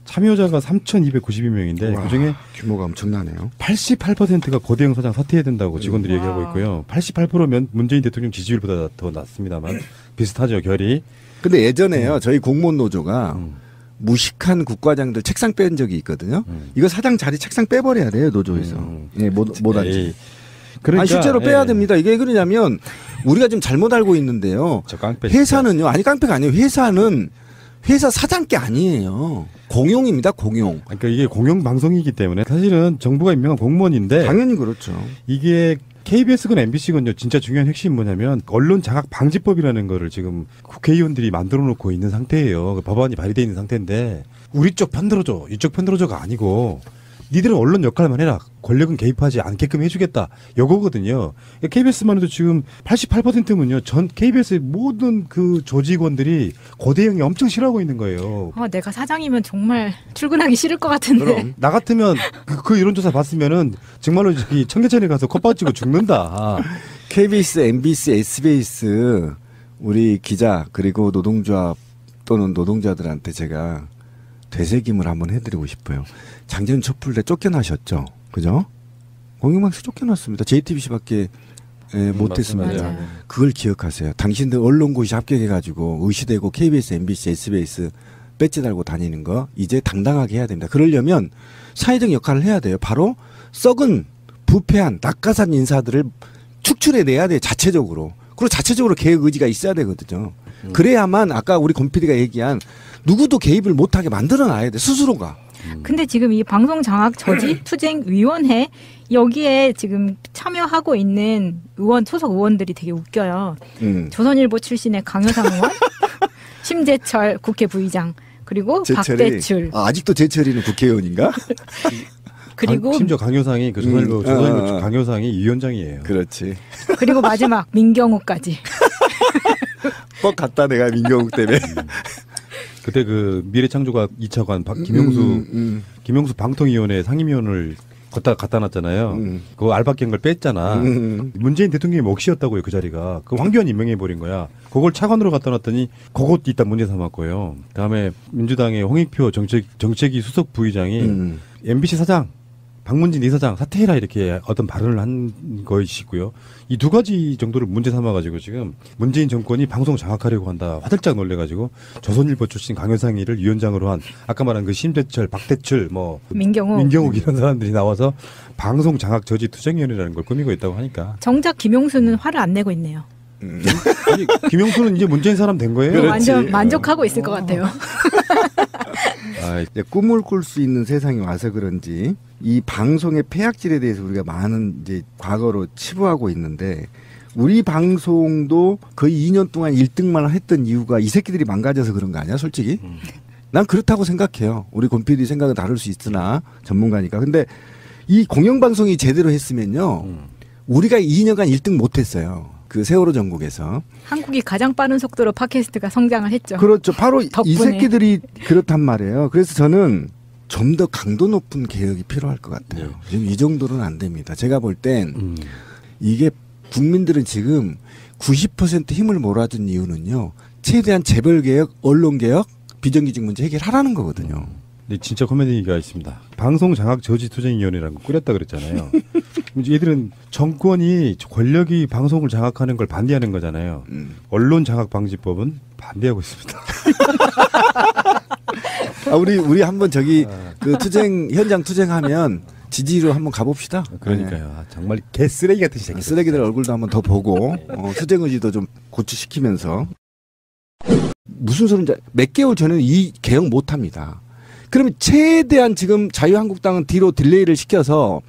참여자가 3,292명인데 그중에 규모가 엄청나네요. 88%가 고대형 사장 사퇴해야 된다고 직원들이 얘기하고 있고요. 88%면 문재인 대통령 지지율보다 더 낮습니다만 비슷하죠 결이. 근데 예전에요 저희 공무원 노조가 무식한 국과장들 책상 뺀 적이 있거든요. 이거 사장 자리 책상 빼버려야 돼요 노조에서. 예, 못 앉지. 그러니까, 아니, 실제로 빼야 됩니다. 이게 그러냐면 우리가 지금 잘못 알고 있는데요. 회사는요. 아니 깡패가 아니에요. 회사는 회사 사장 게 아니에요. 공용입니다. 공용. 그러니까 이게 공영 방송이기 때문에 사실은 정부가 임명한 공무원인데 당연히 그렇죠. 이게 KBS건 MBC건요 진짜 중요한 핵심이 뭐냐면 언론 장악 방지법이라는 거를 지금 국회의원들이 만들어 놓고 있는 상태예요. 그 법안이 발의되어 있는 상태인데 우리 쪽 편들어줘 이쪽 편들어줘가 아니고 니들은 언론 역할만 해라. 권력은 개입하지 않게끔 해주겠다. 요거거든요. KBS만 해도 지금 88%면요. 전 KBS의 모든 그 조직원들이 고대형이 엄청 싫어하고 있는 거예요. 내가 사장이면 정말 출근하기 싫을 것 같은데. 그럼. 나 같으면 그 여론조사 봤으면은 정말로 저기 청계천에 가서 컵 빠지고 죽는다. KBS, MBC, SBS 우리 기자 그리고 노동조합 또는 노동자들한테 제가 되새김을 한번 해드리고 싶어요. 작년 촛불 때 쫓겨나셨죠? 그죠? 공영방송 쫓겨났습니다. JTBC밖에 못했습니다. 맞아요. 그걸 기억하세요. 당신들 언론고시 합격해가지고 의시되고 KBS, MBC, SBS 배지 달고 다니는 거 이제 당당하게 해야 됩니다. 그러려면 사회적 역할을 해야 돼요. 바로 썩은 부패한 낙하산 인사들을 축출해내야 돼요. 자체적으로. 그리고 자체적으로 개혁 의지가 있어야 되거든요. 그래야만 아까 우리 권 PD가 얘기한 누구도 개입을 못하게 만들어놔야 돼. 스스로가. 근데 지금 이 방송 장악 저지 투쟁 위원회 여기에 지금 참여하고 있는 소속 의원들이 되게 웃겨요. 조선일보 출신의 강효상 의원, 심재철 국회 부의장, 그리고 박대출. 아직도 재철이는 국회의원인가? 그리고 심지어 강효상이 그 조선일보 강효상이 위원장이에요. 그렇지. 그리고 마지막 민경욱까지. 뻑 갔다 내가 민경욱 때문에. 그때 그 미래창조가 2차관 김용수 방통위원회 상임위원을 갖다 놨잖아요. 그거 알바끼는 걸 뺐잖아. 문재인 대통령이 몫이었다고요, 그 자리가. 그 황교안 임명해버린 거야. 그걸 차관으로 갖다 놨더니 그것 일단 문제 삼았고요. 그다음에 민주당의 홍익표 정책위 수석 부의장이 MBC 사장, 박문진 이사장 사퇴해라 이렇게 어떤 발언을 한 것이고요. 이 두 가지 정도를 문제 삼아가지고 지금 문재인 정권이 방송 장악하려고 한다. 화들짝 놀래가지고 조선일보 출신 강효상이를 위원장으로 한 아까 말한 그 심재철, 박대출, 민경욱 이런 사람들이 나와서 방송 장악 저지 투쟁위원회라는 걸 꾸미고 있다고 하니까. 정작 김용수는 화를 안 내고 있네요. 아니, 김용수는 이제 문재인 사람 된 거예요. 그렇지. 완전 만족하고 있을 것 같아요. 이제 꿈을 꿀 수 있는 세상이 와서 그런지 이 방송의 폐악질에 대해서 우리가 많은 이제 과거로 치부하고 있는데 우리 방송도 거의 2년 동안 1등만 했던 이유가 이 새끼들이 망가져서 그런 거 아니야, 솔직히? 난 그렇다고 생각해요. 우리 권 PD 생각은 다를 수 있으나 전문가니까. 근데 이 공영방송이 제대로 했으면요. 우리가 2년간 1등 못했어요. 그 세월호 전국에서. 한국이 가장 빠른 속도로 팟캐스트가 성장을 했죠. 그렇죠. 바로 덕분에. 이 새끼들이 그렇단 말이에요. 그래서 저는 좀 더 강도 높은 개혁이 필요할 것 같아요. 지금 이 정도는 안 됩니다. 제가 볼 땐 이게 국민들은 지금 90% 힘을 몰아준 이유는요. 최대한 재벌개혁, 언론개혁, 비정규직 문제 해결하라는 거거든요. 근데 진짜 코미디가 있습니다. 방송 장악 저지 투쟁위원회라는 거 꾸렸다 그랬잖아요. 얘들은 정권이 권력이 방송을 장악하는 걸 반대하는 거잖아요. 언론 장악 방지법은 반대하고 있습니다. 우리 한번 저기 그 현장 투쟁하면 지지로 한번 가봅시다. 그러니까요. 네. 정말 개쓰레기 같은 새끼. 쓰레기들 얼굴도 한번 더 보고 투쟁 의지도 좀 고취시키면서. 무슨 소린지 몇 개월 전에는 이 개혁 못합니다. 그러면 최대한 지금 자유한국당은 뒤로 딜레이를 시켜서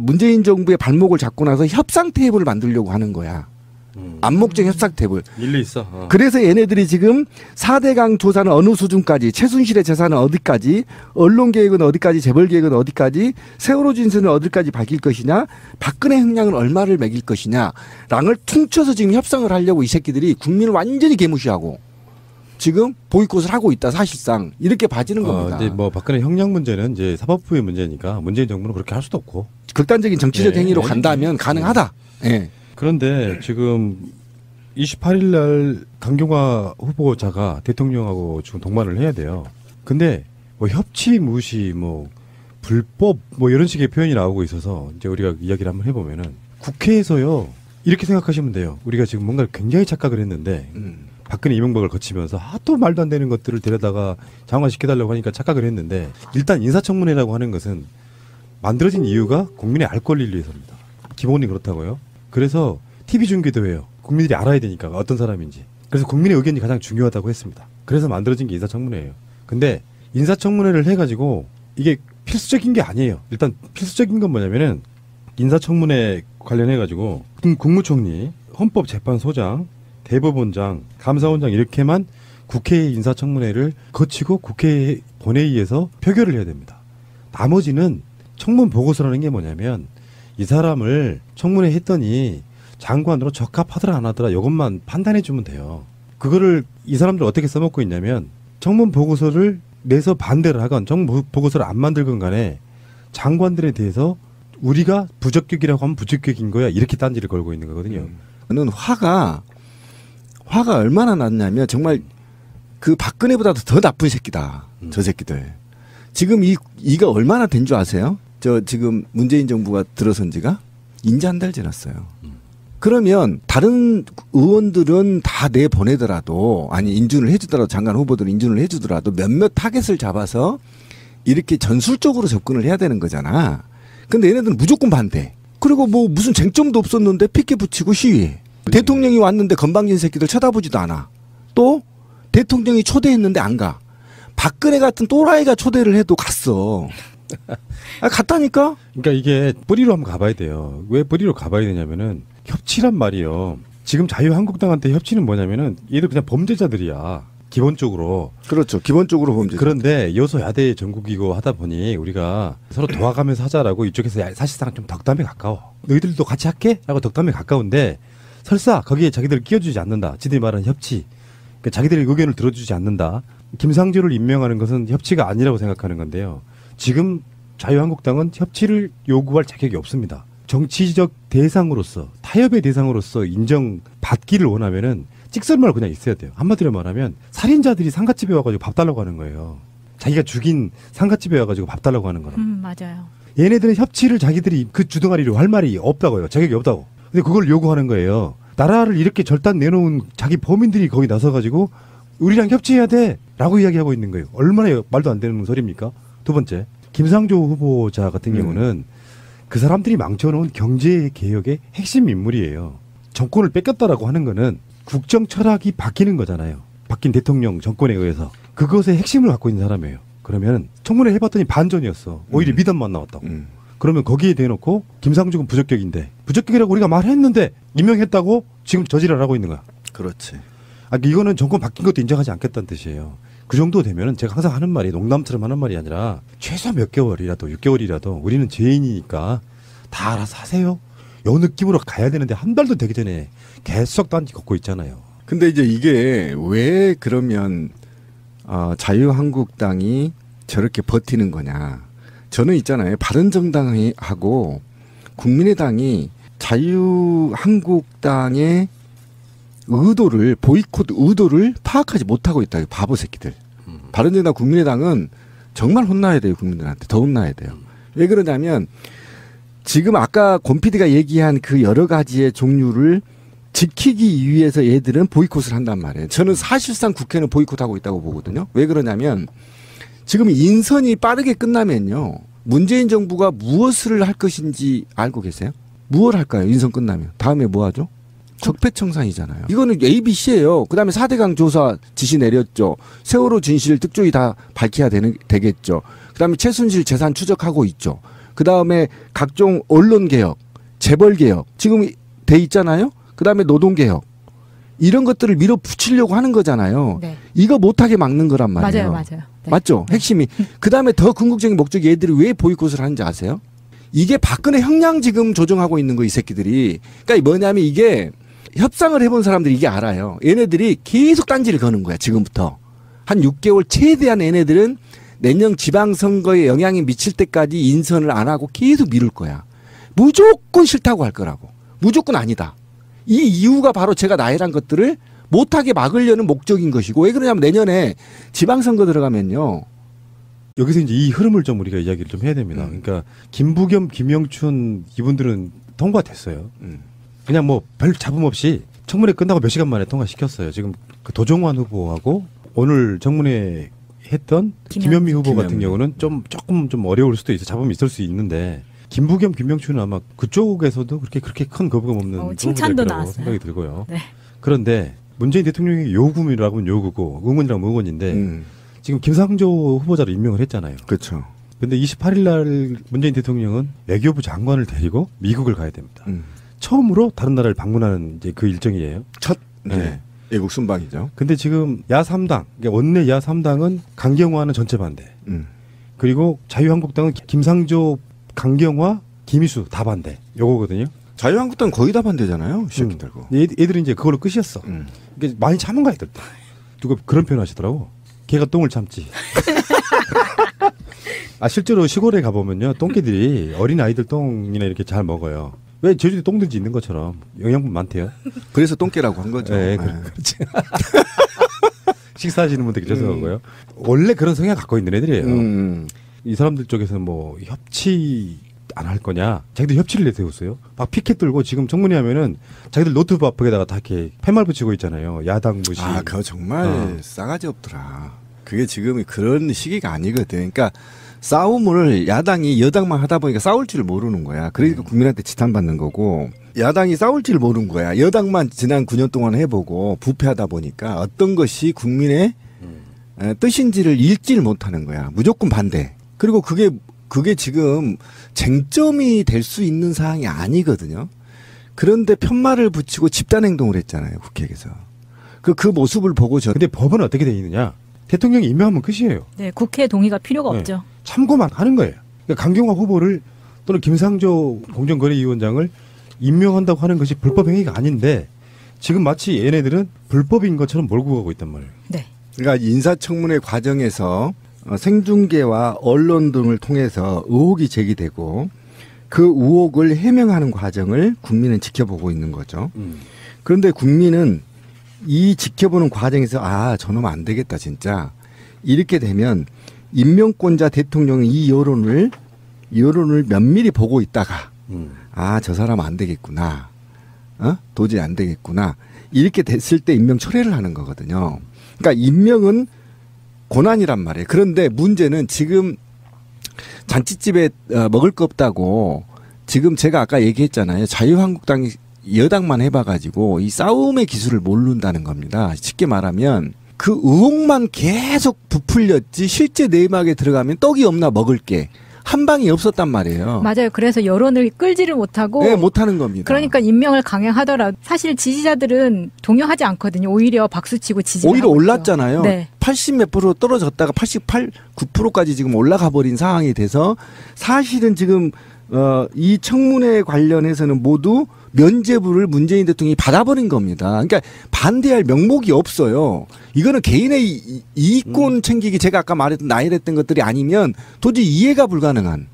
문재인 정부의 발목을 잡고 나서 협상 테이블을 만들려고 하는 거야. 암묵적 협상 테이블. 일리 있어. 그래서 얘네들이 지금 4대강 조사는 어느 수준까지, 최순실의 재산은 어디까지, 언론개혁은 어디까지, 재벌개혁은 어디까지, 세월호 진술은 어디까지 밝힐 것이냐, 박근혜 형량은 얼마를 매길 것이냐 랑을 퉁쳐서 지금 협상을 하려고 이 새끼들이 국민을 완전히 개무시하고 지금 보이콧을 하고 있다. 사실상 이렇게 봐지는 겁니다. 이제 뭐 박근혜 형량 문제는 이제 사법부의 문제니까 문재인 정부는 그렇게 할 수도 없고 극단적인 정치적 행위로 간다면 가능하다. 예. 그런데 지금 28일 날 강경화 후보자가 대통령하고 지금 동반을 해야 돼요. 근데 뭐 협치 무시 뭐 불법 뭐 이런 식의 표현이 나오고 있어서 이제 우리가 이야기를 한번 해보면은 국회에서요 이렇게 생각하시면 돼요. 우리가 지금 뭔가 굉장히 착각을 했는데 박근혜 이명박을 거치면서 또 말도 안 되는 것들을 데려다가 장관시켜달라고 하니까 착각을 했는데 일단 인사청문회라고 하는 것은 만들어진 이유가 국민의 알 권리를 위해서입니다. 기본이 그렇다고요. 그래서 TV 중계도 해요. 국민들이 알아야 되니까 어떤 사람인지. 그래서 국민의 의견이 가장 중요하다고 했습니다. 그래서 만들어진 게 인사청문회예요. 근데 인사청문회를 해가지고 이게 필수적인 게 아니에요. 일단 필수적인 건 뭐냐면은 인사청문회 관련해가지고 국무총리, 헌법재판소장, 대법원장, 감사원장 이렇게만 국회 인사청문회를 거치고 국회 본회의에서 표결을 해야 됩니다. 나머지는 청문 보고서라는 게 뭐냐면 이 사람을 청문회 했더니 장관으로 적합하더라 안 하더라 이것만 판단해 주면 돼요. 그거를 이 사람들 어떻게 써먹고 있냐면 청문 보고서를 내서 반대를 하건 청문 보고서를 안 만들건 간에 장관들에 대해서 우리가 부적격이라고 하면 부적격인 거야 이렇게 딴지를 걸고 있는 거거든요. 저는 화가 얼마나 났냐면 정말 그 박근혜보다도 더 나쁜 새끼다. 저 새끼들. 지금 이가 얼마나 된 줄 아세요? 저 지금 문재인 정부가 들어선 지가 인제 한 달 지났어요. 그러면 다른 의원들은 다 내보내더라도 아니 인준을 해주더라도 장관 후보들은 인준을 해주더라도 몇몇 타겟을 잡아서 이렇게 전술적으로 접근을 해야 되는 거잖아. 근데 얘네들은 무조건 반대. 그리고 뭐 무슨 쟁점도 없었는데 피켓 붙이고 시위해. 대통령이 왔는데 건방진 새끼들 쳐다보지도 않아. 또 대통령이 초대했는데 안 가. 박근혜 같은 또라이가 초대를 해도 갔어. 갔다니까? 그러니까 이게 뿌리로 한번 가봐야 돼요. 왜 뿌리로 가봐야 되냐면은 협치란 말이요. 지금 자유한국당한테 협치는 뭐냐면은 얘들 그냥 범죄자들이야. 기본적으로. 그렇죠. 기본적으로 범죄자. 그런데 여소야대 전국이고 하다 보니 우리가 서로 도와가면서 하자라고 이쪽에서 사실상 좀 덕담에 가까워. 너희들도 같이 할게? 라고 덕담에 가까운데 설사 거기에 자기들을 끼워주지 않는다. 지들이 말하는 협치. 그러니까 자기들의 의견을 들어주지 않는다. 김상조를 임명하는 것은 협치가 아니라고 생각하는 건데요. 지금 자유한국당은 협치를 요구할 자격이 없습니다. 정치적 대상으로서 타협의 대상으로서 인정받기를 원하면은 찍설만 그냥 있어야 돼요. 한마디로 말하면 살인자들이 상가집에 와가지고 밥 달라고 하는 거예요. 자기가 죽인 상가집에 와가지고 밥 달라고 하는 거랑. 맞아요. 얘네들은 협치를 자기들이 그 주둥아리로 할 말이 없다고요. 자격이 없다고. 근데 그걸 요구하는 거예요. 나라를 이렇게 절단 내놓은 자기 범인들이 거기 나서가지고 우리랑 협치해야 돼 라고 이야기하고 있는 거예요. 얼마나 말도 안 되는 소리입니까? 두 번째, 김상조 후보자 같은 경우는 그 사람들이 망쳐놓은 경제개혁의 핵심 인물이에요. 정권을 뺏겼다라고 하는 거는 국정 철학이 바뀌는 거잖아요. 바뀐 대통령 정권에 의해서. 그것의 핵심을 갖고 있는 사람이에요. 그러면 청문회 해봤더니 반전이었어. 오히려 미담만 나왔다고. 그러면 거기에 대놓고 김상조는 부적격인데 부적격이라고 우리가 말했는데 임명했다고 지금 저지랄 하고 있는 거야. 그렇지. 이거는 정권 바뀐 것도 인정하지 않겠다는 뜻이에요. 그 정도 되면은 제가 항상 하는 말이 농담처럼 하는 말이 아니라 최소 몇 개월이라도 6개월이라도 우리는 죄인이니까 다 알아서 하세요. 요 느낌으로 가야 되는데 한 달도 되기 전에 계속 딴지 걷고 있잖아요. 근데 이제 이게 왜 그러면 자유한국당이 저렇게 버티는 거냐. 저는 있잖아요. 바른정당하고 국민의당이 자유한국당의 보이콧 의도를 파악하지 못하고 있다. 바보 새끼들. 바른정당 국민의당은 정말 혼나야 돼요. 국민들한테. 더 혼나야 돼요. 왜 그러냐면 지금 아까 권 PD가 얘기한 그 여러 가지의 종류를 지키기 위해서 얘들은 보이콧을 한단 말이에요. 저는 사실상 국회는 보이콧하고 있다고 보거든요. 왜 그러냐면 지금 인선이 빠르게 끝나면요. 문재인 정부가 무엇을 할 것인지 알고 계세요? 무엇을 할까요? 인선 끝나면. 다음에 뭐 하죠? 적폐청산이잖아요. 이거는 ABC예요. 그다음에 4대강 조사 지시 내렸죠. 세월호 진실 특조위 다 밝혀야 되겠죠. 그다음에 최순실 재산 추적하고 있죠. 그다음에 각종 언론 개혁, 재벌 개혁 지금 돼 있잖아요. 그다음에 노동 개혁 이런 것들을 밀어붙이려고 하는 거잖아요. 네. 이거 못하게 막는 거란 말이에요. 맞아요. 네. 맞죠? 핵심이. 그다음에 더 궁극적인 목적이 얘들이 왜 보이콧을 하는지 아세요? 이게 박근혜 형량 지금 조정하고 있는 거 이 새끼들이. 그러니까 뭐냐면 이게 협상을 해본 사람들이 이게 알아요. 얘네들이 계속 딴지를 거는 거야. 지금부터. 한 6개월 최대한 얘네들은 내년 지방선거에 영향이 미칠 때까지 인선을 안 하고 계속 미룰 거야. 무조건 싫다고 할 거라고. 무조건 아니다. 이 이유가 바로 제가 나열한 것들을 못하게 막으려는 목적인 것이고 왜 그러냐면 내년에 지방선거 들어가면요. 여기서 이제 이 흐름을 좀 우리가 이야기를 좀 해야 됩니다. 그러니까 김부겸, 김영춘 이분들은 통과됐어요. 그냥 뭐 별 잡음 없이 청문회 끝나고 몇 시간 만에 통과시켰어요. 지금 그 도정환 후보하고 오늘 정문회 했던 김현미 후보 같은 경우는 조금 좀 어려울 수도 있어. 잡음이 있을 수 있는데 김부겸, 김영춘은 아마 그쪽에서도 그렇게 큰 거부감 없는 칭찬도 후보들이라고 나왔어요. 생각이 들고요. 네. 그런데 문재인 대통령이 요구이라고는 요구고 응원이라면 응원인데 지금 김상조 후보자를 임명을 했잖아요. 그렇죠. 근데 28일 날 문재인 대통령은 외교부 장관을 데리고 미국을 가야 됩니다. 처음으로 다른 나라를 방문하는 이제 그 일정이에요. 첫 네. 애국 순방이죠. 근데 지금 야3당, 그러니까 원내 야3당은 강경화는 전체 반대. 그리고 자유한국당은 김상조, 강경화, 김희수 다 반대. 요거거든요. 자유한국당 거의 다 반대잖아요. 새끼들. 얘들이 이제 그걸로 끝이었어. 그러니까 많이 참은 거야, 애들. 누가 그런 표현 하시더라고. 걔가 똥을 참지. 아, 실제로 시골에 가보면요. 똥개들이 어린 아이들 똥이나 이렇게 잘 먹어요. 왜 제주도에 똥든지 있는 것처럼 영양분 많대요. 그래서 똥개라고 한 거죠. 네, 그렇지. 식사하시는 분들께 죄송하고요. 원래 그런 성향 갖고 있는 애들이에요. 이 사람들 쪽에서는 뭐 협치 안 할 거냐. 자기들 협치를 내세웠어요. 막 피켓 들고 지금 청문회 하면은 자기들 노트북 앞에다가 다 이렇게 팻말 붙이고 있잖아요. 야당 무시. 아, 그거 정말 싸가지 없더라. 그게 지금 그런 시기가 아니거든. 그러니까 싸움을 야당이 여당만 하다 보니까 싸울 줄 모르는 거야. 그러니까 국민한테 지탄받는 거고 야당이 싸울 줄 모르는 거야. 여당만 지난 9년 동안 해보고 부패하다 보니까 어떤 것이 국민의 뜻인지를 읽지를 못하는 거야. 무조건 반대. 그리고 그게 지금 쟁점이 될 수 있는 사항이 아니거든요. 그런데 편말을 붙이고 집단 행동을 했잖아요. 국회에서. 그 모습을 보고 근데 법은 어떻게 돼 있느냐? 대통령이 임명하면 끝이에요. 네, 국회 동의가 필요가 네. 없죠. 참고만 하는 거예요. 그러니까 강경화 후보를 또는 김상조 공정거래위원장을 임명한다고 하는 것이 불법 행위가 아닌데 지금 마치 얘네들은 불법인 것처럼 몰고 가고 있단 말이에요. 네. 그러니까 인사청문회 과정에서 생중계와 언론 등을 통해서 의혹이 제기되고 그 의혹을 해명하는 과정을 국민은 지켜보고 있는 거죠. 그런데 국민은 이 지켜보는 과정에서 아, 저놈 안 되겠다 진짜. 이렇게 되면 임명권자 대통령이 이 여론을 면밀히 보고 있다가 아, 저 사람 안 되겠구나. 도저히 안 되겠구나. 이렇게 됐을 때 임명 철회를 하는 거거든요. 그러니까 임명은 고난이란 말이에요. 그런데 문제는 지금 잔치집에 먹을 거 없다고 지금 제가 아까 얘기했잖아요. 자유한국당이 여당만 해봐가지고 이 싸움의 기술을 모른다는 겁니다. 쉽게 말하면 그 의혹만 계속 부풀렸지 실제 내막에 들어가면 떡이 없나 먹을 게 한 방이 없었단 말이에요. 맞아요. 그래서 여론을 끌지를 못하고 네, 못하는 겁니다. 그러니까 임명을 강행하더라도 사실 지지자들은 동요하지 않거든요. 오히려 박수치고 지지를 오히려 하고 올랐잖아요. 있죠. 네. 80몇 프로 떨어졌다가 88, 9%까지 지금 올라가 버린 상황이 돼서 사실은 지금 이 청문회 관련해서는 모두 면죄부를 문재인 대통령이 받아버린 겁니다. 그러니까 반대할 명목이 없어요. 이거는 개인의 이익권 챙기기 제가 아까 나열했던 것들이 아니면 도저히 이해가 불가능한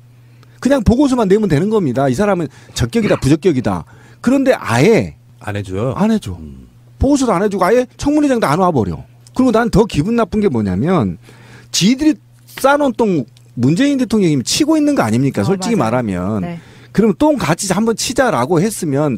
그냥 보고서만 내면 되는 겁니다. 이 사람은 적격이다 부적격이다. 그런데 아예 안 해줘요. 안 해줘. 보고서도 안 해주고 아예 청문회장도 안 와버려. 그리고 난 더 기분 나쁜 게 뭐냐면 지들이 쌓아놓은 똥 문재인 대통령이 치고 있는 거 아닙니까? 솔직히 맞아요. 말하면. 네. 그러면 똥 같이 한번 치자라고 했으면